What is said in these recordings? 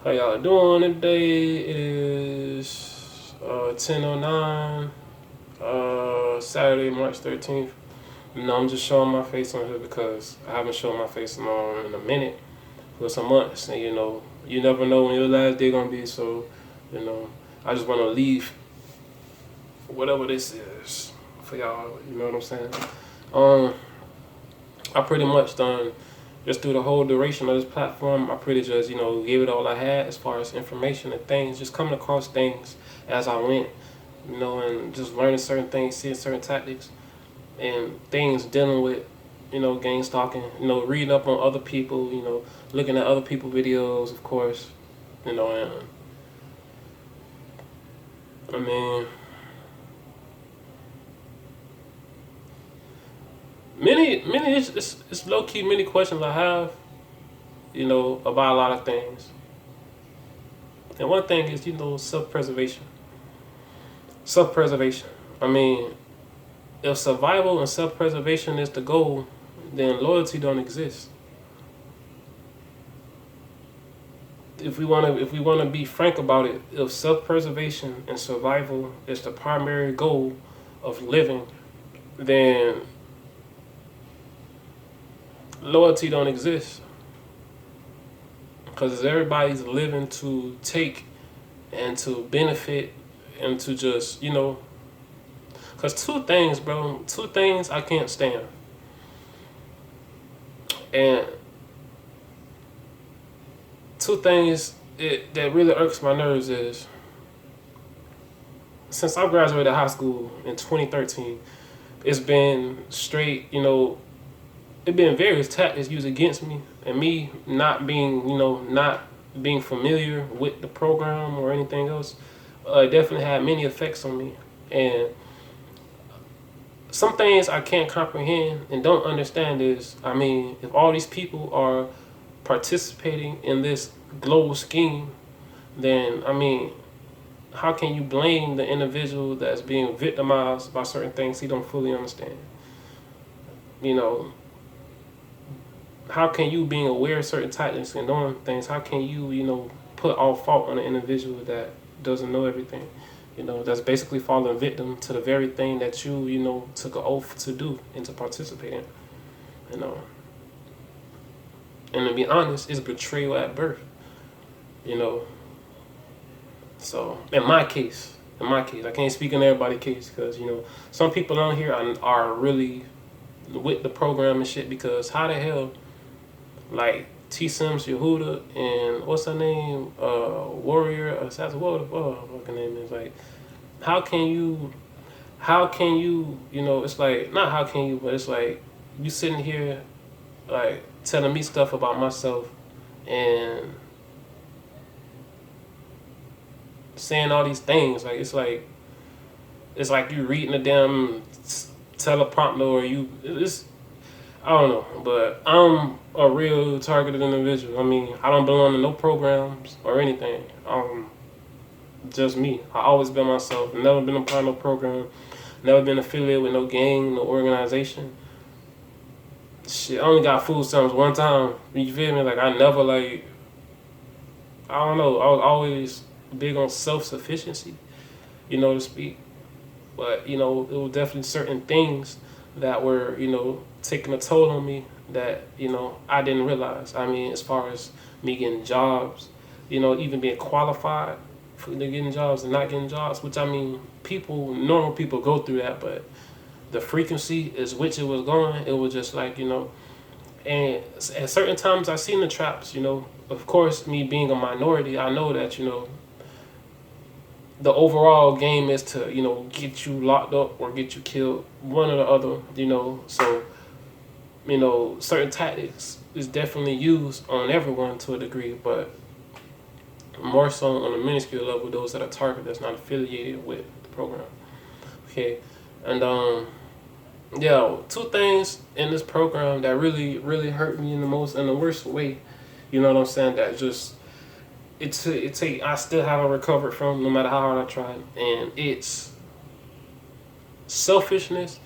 How y'all doing today? It is 10:09, Saturday, March 13th. I'm just showing my face on here because I haven't shown my face on in a minute for some months, and you never know when your last day gonna be. So, you know, I just want to leave whatever this is for y'all. You know what I'm saying? Um, I pretty much done just through the whole duration of this platform. I pretty just gave it all I had as far as information and things, just coming across things as I went, and just learning certain things, seeing certain tactics and things dealing with gang stalking, reading up on other people, looking at other people videos, of course, and I mean many it's low key many questions I have, about a lot of things. And one thing is, self-preservation. Self-preservation. I mean, if survival and self-preservation is the goal, then loyalty don't exist. If we want to be frank about it, if self-preservation and survival is the primary goal of living, then loyalty don't exist. Because everybody's living to take and to benefit and to just, because two things I can't stand. And two things that really irks my nerves is, since I graduated high school in 2013, it's been straight, it been various tactics used against me, and me not being, not being familiar with the program or anything else, it definitely had many effects on me. And some things I can't comprehend and don't understand is, I mean, if all these people are participating in this global scheme, then, I mean, how can you blame the individual that's being victimized by certain things he don't fully understand? How can you, being aware of certain tactics and knowing things, how can you, put all fault on an individual that doesn't know everything? That's basically falling victim to the very thing that you took an oath to do and to participate in. You know. And to be honest, it's betrayal at birth. You know. So in my case, I can't speak in everybody's case because some people on here are really with the program and shit, because how the hell, like T Sims Yehuda and what's her name, Warrior Assassin, what the fucking name is, like, how can you it's like, not how can you, but it's like you sitting here like telling me stuff about myself and saying all these things, like it's like you reading a damn teleprompter, or it's, I don't know, but I'm a real targeted individual. I mean, I don't belong to no programs or anything. Just me. I always been myself. Never been a part of no program. Never been affiliated with no gang, no organization. Shit, I only got food stamps one time. You feel me? Like, I never, like, I don't know. I was always big on self-sufficiency, to speak. But, it was definitely certain things that were, taking a toll on me that, I didn't realize. I mean, as far as me getting jobs, even being qualified for getting jobs and not getting jobs, which, I mean, normal people go through that, but the frequency is which it was going, it was just like, and at certain times I seen the traps, of course, me being a minority, I know that, the overall game is to, get you locked up or get you killed, one or the other, so, certain tactics is definitely used on everyone to a degree, but more so on a minuscule level, those that are targeted, that's not affiliated with the program. Okay, and yeah, two things in this program that really, really hurt me in the worst way. You know what I'm saying? That just I still haven't recovered from, no matter how hard I tried, and it's selfishness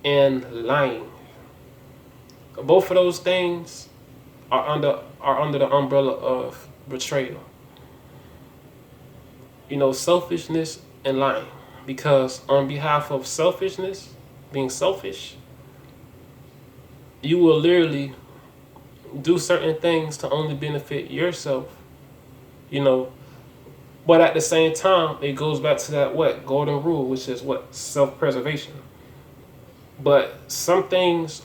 and lying. Both of those things are under the umbrella of betrayal. Selfishness and lying. Because on behalf of selfishness, being selfish, you will literally do certain things to only benefit yourself, you know. But at the same time, it goes back to that what golden rule, which is what self-preservation. But some things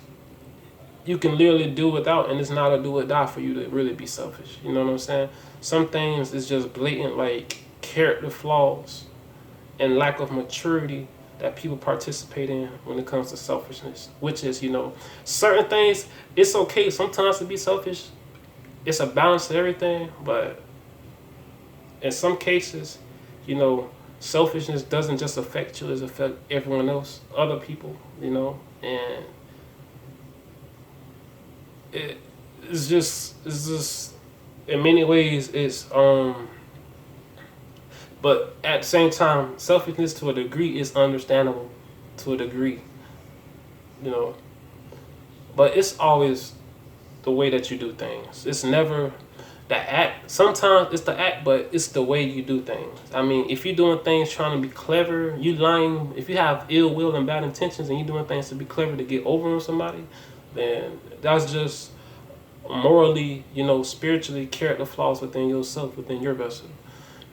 you can literally do without, and it's not a do or die for you to really be selfish. You know what I'm saying? Some things is just blatant, like character flaws and lack of maturity that people participate in when it comes to selfishness. Which is, certain things. It's okay sometimes to be selfish. It's a balance to everything, but in some cases, you know, selfishness doesn't just affect you; it affects everyone else, other people. And it's just in many ways but at the same time, selfishness to a degree is understandable to a degree, you know. But it's always the way that you do things. It's never the act. Sometimes it's the act, but it's the way you do things. I mean, if you're doing things trying to be clever, you lying. If you have ill will and bad intentions, and you're doing things to be clever to get over on somebody, then that's just morally, spiritually character flaws within yourself, within your vessel,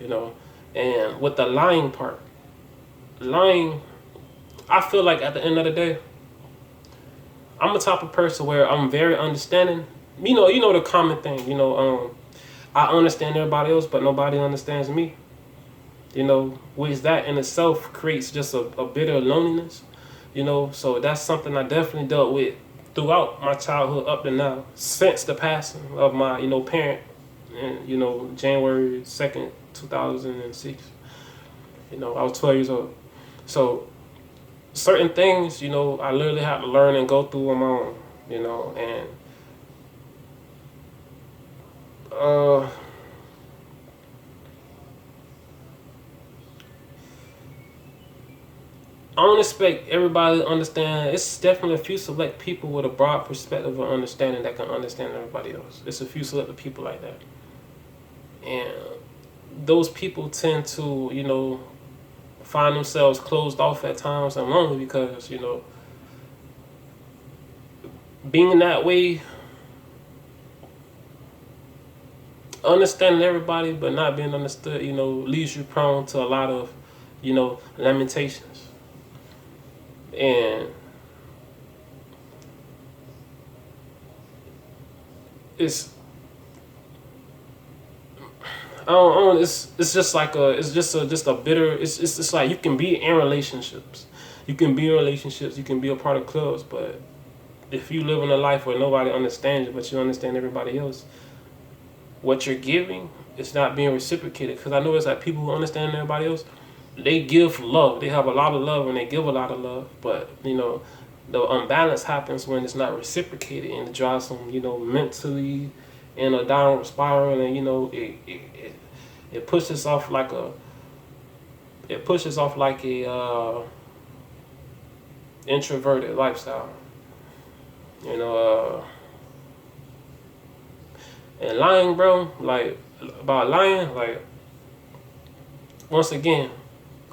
you know. And with the lying part, lying, I feel like at the end of the day, I'm the type of person where I'm very understanding. You know the common thing. I understand everybody else, but nobody understands me. Which that in itself creates just a bitter loneliness. So that's something I definitely dealt with throughout my childhood up to now, since the passing of my parent, and January 2nd, 2006. I was 12 years old. So certain things, I literally had to learn and go through on my own, and I don't expect everybody to understand. It's definitely a few select people with a broad perspective of understanding that can understand everybody else. It's a few select people like that. And those people tend to, find themselves closed off at times and lonely because, being that way, understanding everybody but not being understood, leaves you prone to a lot of, lamentations. And it's it's just like just a bitter. It's like you can be in relationships, you can be a part of clubs, but if you live in a life where nobody understands you, but you understand everybody else, what you're giving is not being reciprocated. Because I know it's like people who understand everybody else, they give love. They have a lot of love and they give a lot of love, but the unbalance happens when it's not reciprocated and it drives them, mentally in a downward spiral, and it pushes off like a introverted lifestyle, and lying, bro, like about lying, like once again,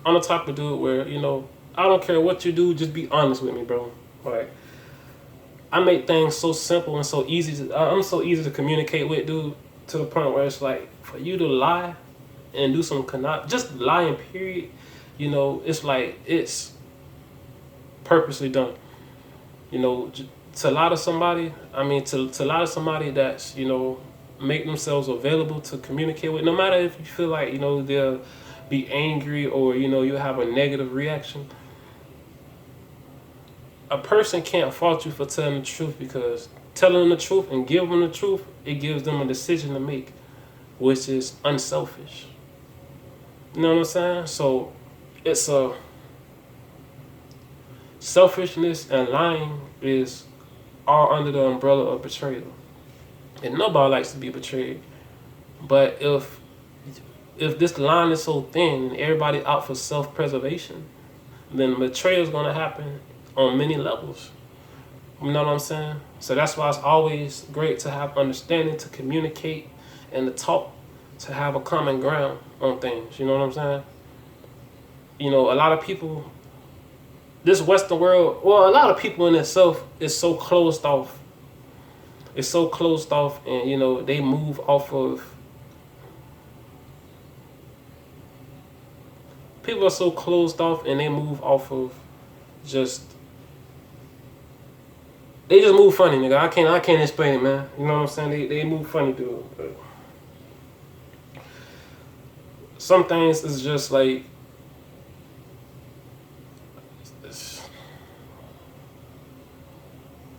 I'm the type of dude where I don't care what you do, just be honest with me, bro. Like, I make things so simple and so easy. I'm so easy to communicate with, dude, to the point where it's like for you to lie and do some just lying, period. It's like it's purposely done. To lie to somebody. I mean, to lie to somebody that's make themselves available to communicate with. No matter if you feel like they'll be angry or you have a negative reaction. A person can't fault you for telling the truth, because telling them the truth and giving them the truth, it gives them a decision to make, which is unselfish. You know what I'm saying? So it's a selfishness and lying is all under the umbrella of betrayal, and nobody likes to be betrayed. But if this line is so thin and everybody out for self-preservation, then betrayal is going to happen on many levels. You know what I'm saying? So that's why it's always great to have understanding, to communicate, and to talk, to have a common ground on things. You know what I'm saying? You know, a lot of people, this Western world, well, a lot of people in itself is so closed off. It's so closed off, and you know they move off of. People are so closed off, and they move off of just. They just move funny, nigga. I can't explain it, man. You know what I'm saying? They move funny, dude. But some things is just like.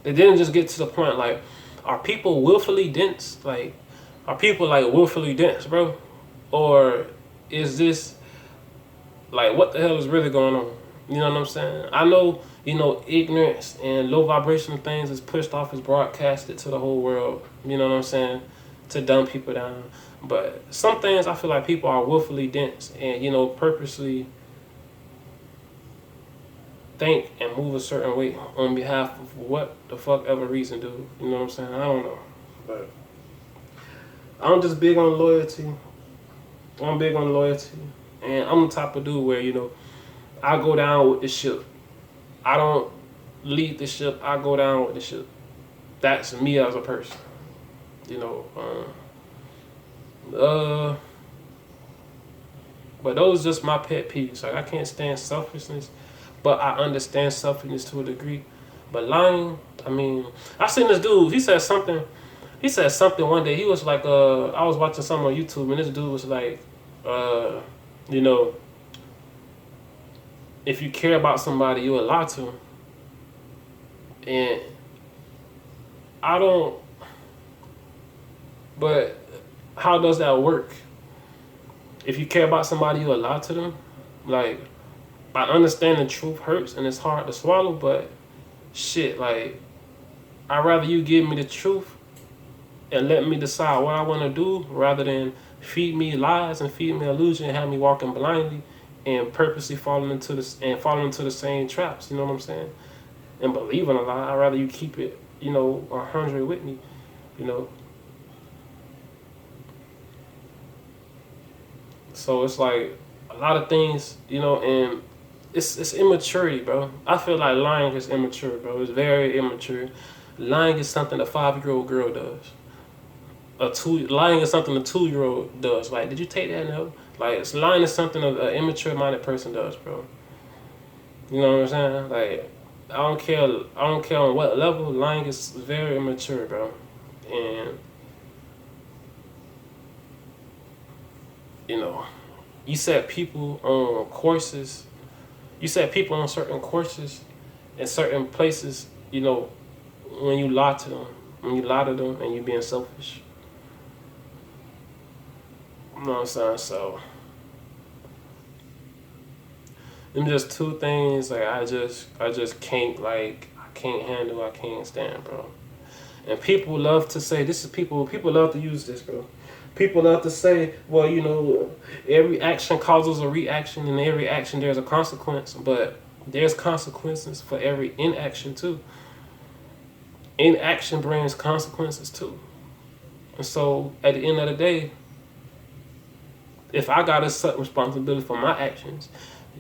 It didn't just get to the point like, are people willfully dense? Like, are people like willfully dense, bro? Or is this like what the hell is really going on? You know what I'm saying? I know, you know, ignorance and low vibrational things is pushed off, is broadcasted to the whole world. You know what I'm saying? To dumb people down. But some things I feel like people are willfully dense and, you know, purposely think and move a certain way on behalf of what the fuck ever reason, dude. You know what I'm saying? I don't know. But I'm just big on loyalty. I'm big on loyalty. And I'm the type of dude where, you know, I go down with the ship. I don't lead the ship. I go down with the ship. That's me as a person. You know, but those just my pet peeves. Like I can't stand selfishness, but I understand selfishness to a degree. But lying, I mean, I seen this dude. He said something. He said something one day. He was like, I was watching something on YouTube, and this dude was like, you know, if you care about somebody, you will lie to them. And I don't. But how does that work? If you care about somebody, you will lie to them. Like, I understand the truth hurts and it's hard to swallow, but shit, like, I'd rather you give me the truth and let me decide what I want to do rather than feed me lies and feed me illusion and have me walking blindly and purposely falling into the same traps. You know what I'm saying? And believing a lie, I'd rather you keep it, you know, 100 with me, you know. So it's like a lot of things, you know, and it's immaturity, bro. I feel like lying is immature, bro. It's very immature. Lying is something a 5-year-old girl does. Lying is something a 2-year-old does. Like, did you take that note? Like, lying is something an immature-minded person does, bro. You know what I'm saying? Like, I don't care on what level. Lying is very immature, bro. And you know, you set people on courses. You set people on certain courses in certain places, you know, when you lie to them. When you lie to them and you being selfish. You know what I'm saying? So, them just two things like I just can't, like, I can't handle, I can't stand, bro. And people love to say, people love to use this, bro. People love to say, well, you know, every action causes a reaction, and every action there's a consequence, but there's consequences for every inaction too. Inaction brings consequences too. And so at the end of the day, if I got to accept responsibility for my actions,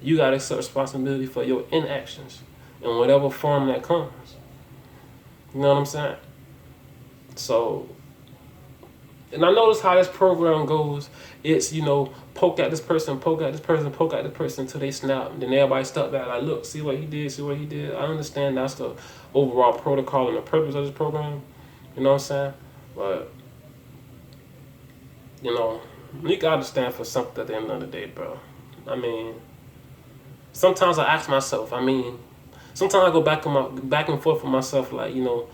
you got to accept responsibility for your inactions in whatever form that comes. You know what I'm saying? So, and I notice how this program goes. It's, you know, poke at this person, poke at this person, poke at this person until they snap. And then everybody step back like, look, see what he did, see what he did. I understand that's the overall protocol and the purpose of this program. You know what I'm saying? But, you know, you gotta stand for something at the end of the day, bro. I mean, sometimes I ask myself, sometimes I go back and forth with myself, like, you know,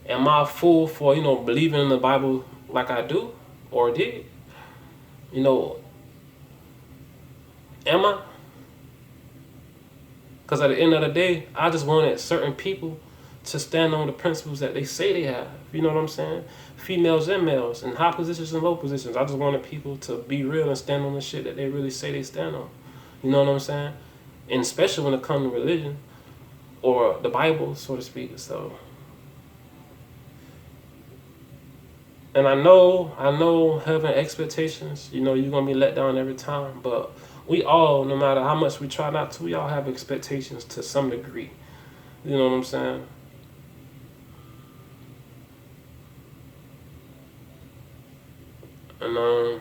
am I a fool for, you know, believing in the Bible like I do or did? You know, am I? Because at the end of the day, I just wanted certain people to stand on the principles that they say they have. You know what I'm saying? Females and males in high positions and low positions. I just wanted people to be real and stand on the shit that they really say they stand on. You know what I'm saying? And especially when it comes to religion or the Bible, so to speak. So, And I know having expectations, you're gonna be let down every time. But we all, no matter how much we try not to, we all have expectations to some degree. You know what I'm saying? And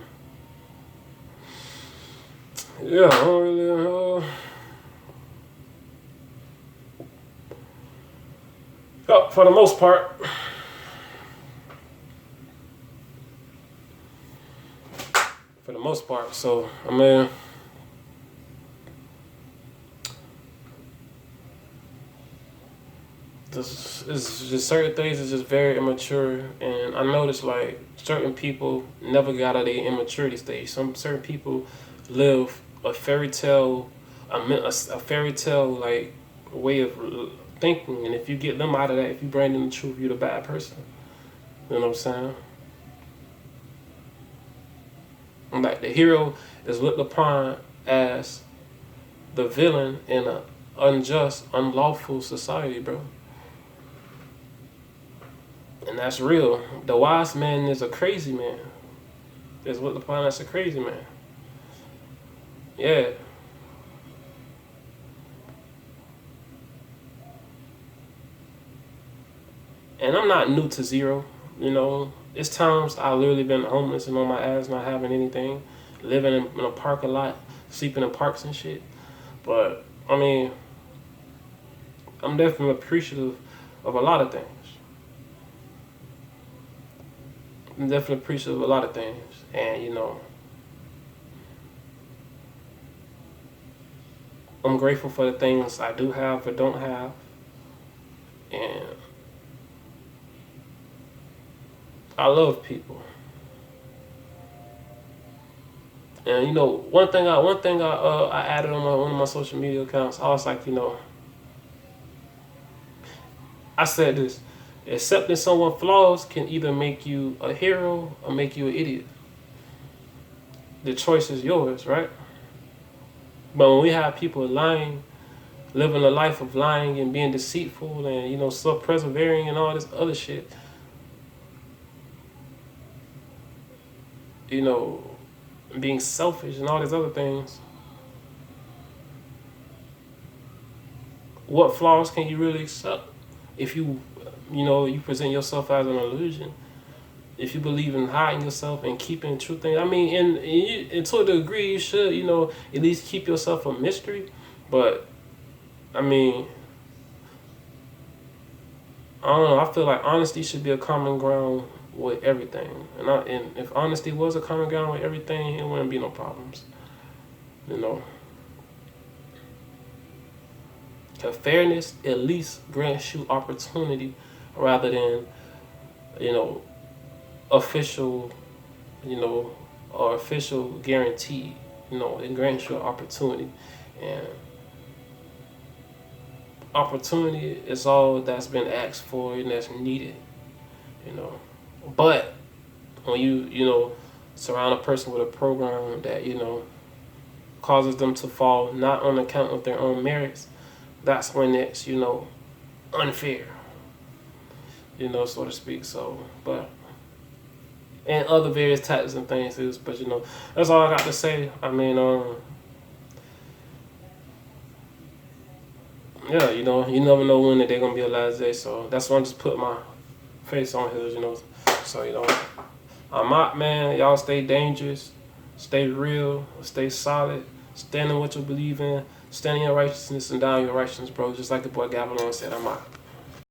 yeah, I don't really. For the most part, So I mean, this is just certain things is just very immature, and I noticed like certain people never got out of their immaturity stage. Some certain people live a fairy tale, a fairy tale like way of thinking, and if you get them out of that, if you bring them the truth, you're the bad person. You know what I'm saying? And like the hero is looked upon as the villain in an unjust, unlawful society, bro. And that's real. The wise man is a crazy man. Is looked upon as a crazy man. Yeah. And I'm not new to zero. It's times I literally been homeless and on my ass, not having anything, living in a parking lot, sleeping in parks and shit. But I mean, I'm definitely appreciative of a lot of things. I'm definitely appreciative of a lot of things, and I'm grateful for the things I do have or don't have, and I love people. And one thing I added on one of my social media accounts. I was like, I said this: accepting someone's flaws can either make you a hero or make you an idiot. The choice is yours, right? But when we have people lying, living a life of lying and being deceitful and self-preservation and all this other shit, you know, being selfish and all these other things, what flaws can you really accept if you present yourself as an illusion? If you believe in hiding yourself and keeping true things, I mean, and to a degree, you should, at least keep yourself a mystery. But I mean, I don't know. I feel like honesty should be a common ground with everything, and if honesty was a common ground with everything, it wouldn't be no problems. You know, because fairness at least grants you opportunity rather than you know official, or official guarantee. It grants you an opportunity, and opportunity is all that's been asked for and that's needed. You know, but when you surround a person with a program that causes them to fall not on account of their own merits, that's when it's unfair. So to speak. So, but and other various tactics and things is, but that's all I got to say. I mean, yeah, you never know when they're gonna be a last day, so that's why I'm just putting my face on here. So I'm out, man. Y'all stay dangerous, stay real, stay solid, stand in what you believe in, stand in your righteousness and down your righteousness, bro. Just like the boy Gavilan said, I'm out.